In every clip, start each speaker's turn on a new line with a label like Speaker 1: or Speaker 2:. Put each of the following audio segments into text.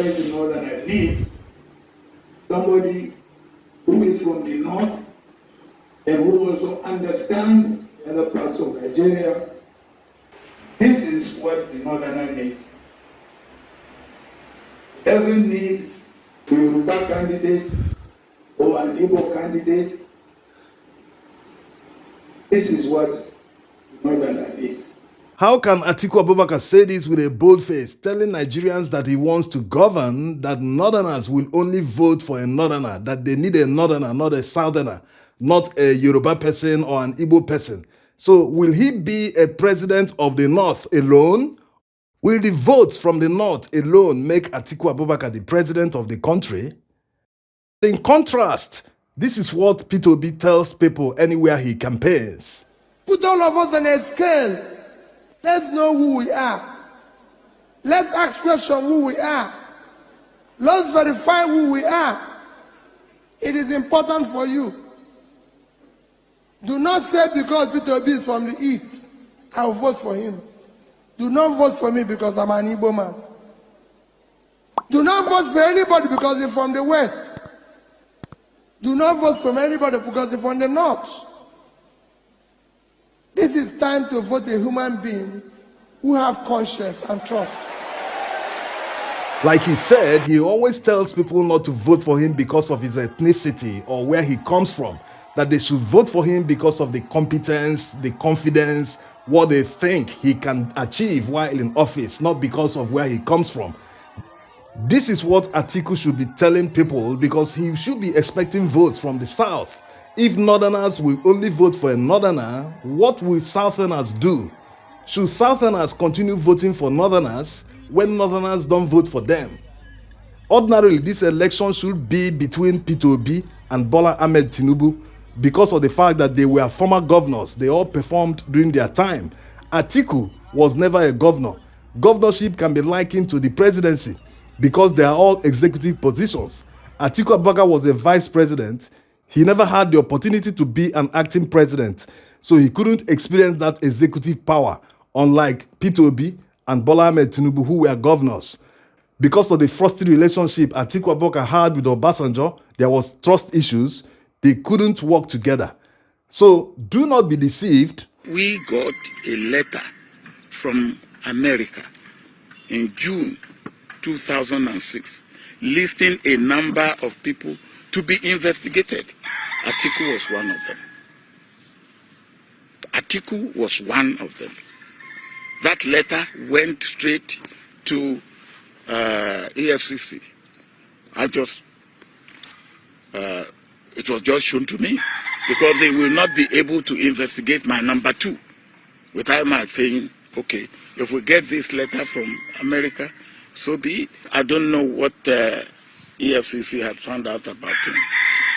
Speaker 1: where the northerner lives, somebody who is from the north and who also understands other parts of Nigeria. This is what the northerner needs. It doesn't need a Yoruba candidate or an Igbo candidate. This is what the northerner needs.
Speaker 2: How can Atiku Abubakar say this with a bold face, telling Nigerians that he wants to govern, that northerners will only vote for a northerner, that they need a northerner, not a southerner, not a Yoruba person or an Igbo person? So will he be a president of the north alone? Will the votes from the north alone make Atiku Abubakar the president of the country? In contrast, this is what Peter Obi tells people anywhere he campaigns.
Speaker 3: Put all of us on a scale. Let's know who we are. Let's ask questions who we are. Let's verify who we are. It is important for you. Do not say because Peter Obi is from the east, I will vote for him. Do not vote for me because I'm an Igbo man. Do not vote for anybody because they're from the west. Do not vote for anybody because they're from the north. This is time to vote a human being who have conscience and trust.
Speaker 2: Like he said, he always tells people not to vote for him because of his ethnicity or where he comes from, that they should vote for him because of the competence, the confidence, what they think he can achieve while in office, not because of where he comes from. This is what Atiku should be telling people, because he should be expecting votes from the south. If northerners will only vote for a northerner, what will southerners do? Should southerners continue voting for northerners when northerners don't vote for them? Ordinarily, this election should be between Peter Obi and Bola Ahmed Tinubu because of the fact that they were former governors. They all performed during their time. Atiku was never a governor. Governorship can be likened to the presidency because they are all executive positions. Atiku Abubakar was a vice president. He never had the opportunity to be an acting president, so he couldn't experience that executive power, unlike Peter Obi and Bola Ahmed Tinubu, who were governors. Because of the frosty relationship Atiku Abubakar had with Obasanjo, there was trust issues. They couldn't work together. So do not be deceived.
Speaker 4: We got a letter from America in June 2006 listing a number of people to be investigated. Atiku was one of them. Atiku was one of them. That letter went straight to EFCC. It was just shown to me because they will not be able to investigate my number two without my saying, okay, if we get this letter from America, so be it. I don't know what EFCC had found out about him.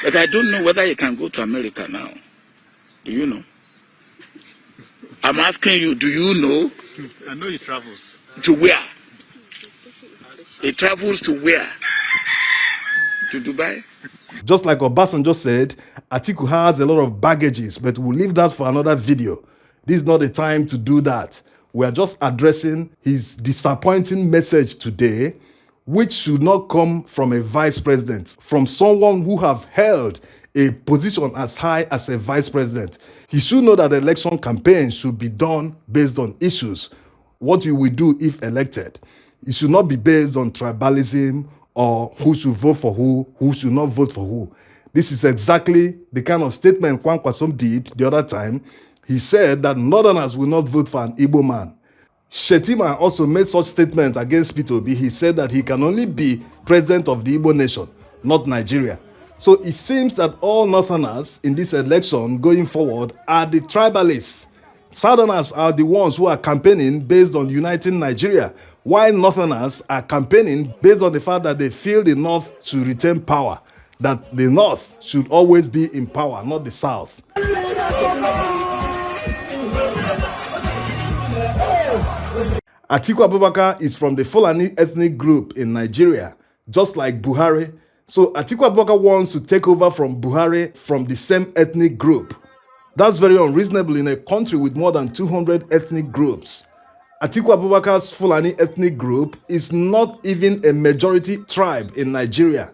Speaker 4: But I don't know whether he can go to America now. Do you know? I'm asking you, do you know?
Speaker 5: I know he travels.
Speaker 4: To where? He travels to where? To Dubai?
Speaker 2: Just like Obasanjo said, Atiku has a lot of baggages, but we'll leave that for another video. This is not the time to do that. We are just addressing his disappointing message today, which should not come from a vice president, from someone who have held a position as high as a vice president. He should know that the election campaign should be done based on issues, what you will do if elected. It should not be based on tribalism or who should vote for who should not vote for who. This is exactly the kind of statement Kwan Kwasom did the other time. He said that northerners will not vote for an Igbo man. Shetima also made such statements against Peter Obi. He said that he can only be president of the Igbo nation, not Nigeria. So it seems that all northerners in this election going forward are the tribalists. Southerners are the ones who are campaigning based on uniting Nigeria, while northerners are campaigning based on the fact that they feel the north should retain power, that the north should always be in power, not the south. Atiku Abubakar is from the Fulani ethnic group in Nigeria, just like Buhari. So Atiku Abubakar wants to take over from Buhari from the same ethnic group. That's very unreasonable in a country with more than 200 ethnic groups. Atiku Abubakar's Fulani ethnic group is not even a majority tribe in Nigeria.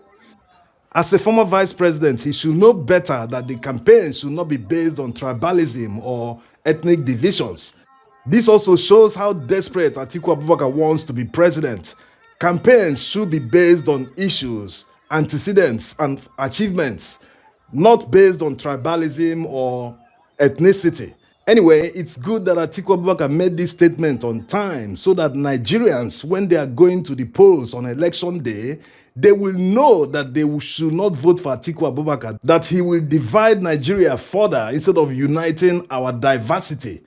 Speaker 2: As a former vice president, he should know better that the campaign should not be based on tribalism or ethnic divisions. This also shows how desperate Atiku Abubakar wants to be president. Campaigns should be based on issues, antecedents, and achievements, not based on tribalism or ethnicity. Anyway, it's good that Atiku Abubakar made this statement on time so that Nigerians, when they are going to the polls on election day, they will know that they should not vote for Atiku Abubakar, that he will divide Nigeria further instead of uniting our diversity.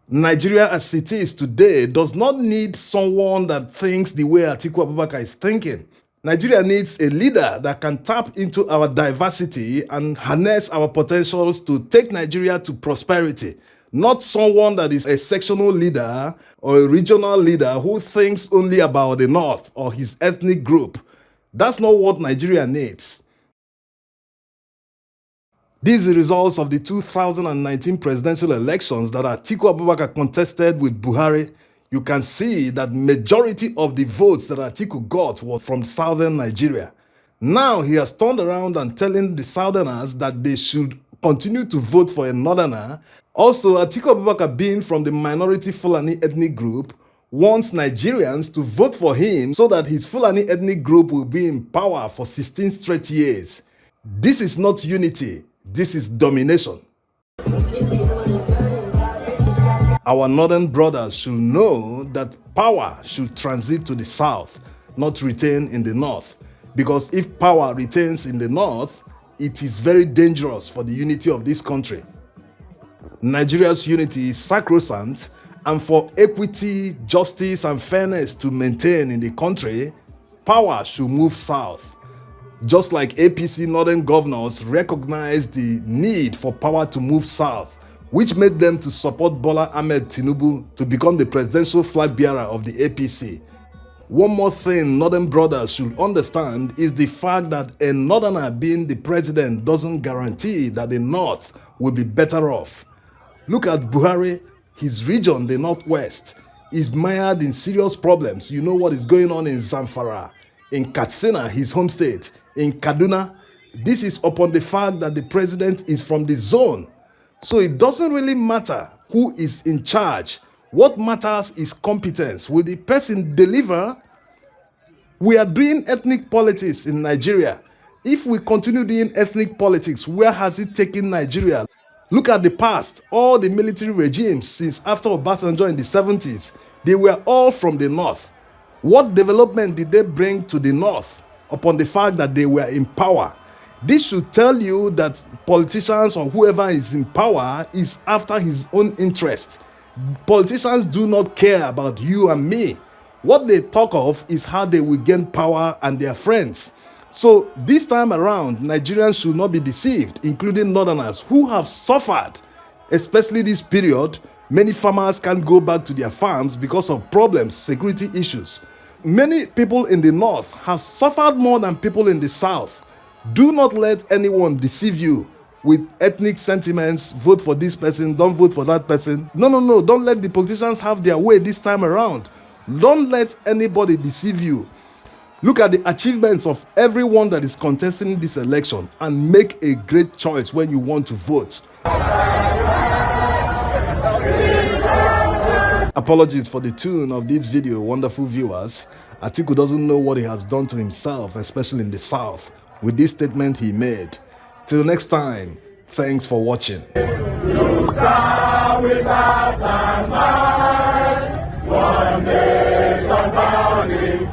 Speaker 2: Nigeria as it is today does not need someone that thinks the way Atiku Abubakar is thinking. Nigeria needs a leader that can tap into our diversity and harness our potentials to take Nigeria to prosperity. Not someone that is a sectional leader or a regional leader who thinks only about the North or his ethnic group. That's not what Nigeria needs. These are the results of the 2019 presidential elections that Atiku Abubakar contested with Buhari. You can see that majority of the votes that Atiku got was from southern Nigeria. Now he has turned around and telling the southerners that they should continue to vote for a northerner. Also, Atiku Abubakar, being from the minority Fulani ethnic group, wants Nigerians to vote for him so that his Fulani ethnic group will be in power for 16 straight years. This is not unity. This is domination. Our northern brothers should know that power should transit to the south, not retain in the north. Because if power retains in the north, it is very dangerous for the unity of this country. Nigeria's unity is sacrosanct, and for equity, justice, and fairness to maintain in the country, power should move south. Just like APC northern governors recognized the need for power to move south, which made them to support Bola Ahmed Tinubu to become the presidential flag bearer of the APC. One more thing northern brothers should understand is the fact that a northerner being the president doesn't guarantee that the north will be better off. Look at Buhari, his region, the northwest, is mired in serious problems. You know what is going on in Zamfara, in Katsina, his home state, in Kaduna. This is upon the fact that the president is from the zone. So it doesn't really matter who is in charge. What matters is competence. Will the person deliver? We are doing ethnic politics in Nigeria. If we continue doing ethnic politics, where has it taken Nigeria? Look at the past. All the military regimes since after Obasanjo in the 70s, they were all from the north. What development did they bring to the north upon the fact that they were in power? This should tell you that politicians or whoever is in power is after his own interest. Politicians do not care about you and me. What they talk of is how they will gain power and their friends. So this time around, Nigerians should not be deceived, including northerners who have suffered, especially this period. Many farmers can't go back to their farms because of problems, security issues. Many people in the north have suffered more than people in the south. Do not let anyone deceive you with ethnic sentiments. Vote for this person, don't vote for that person. No. Don't let the politicians have their way this time around. Don't let anybody deceive you. Look at the achievements of everyone that is contesting this election and make a great choice when you want to vote. Apologies for the tune of this video, wonderful viewers. Atiku doesn't know what he has done to himself, especially in the south, with this statement he made. Till next time, thanks for watching. One nation bound in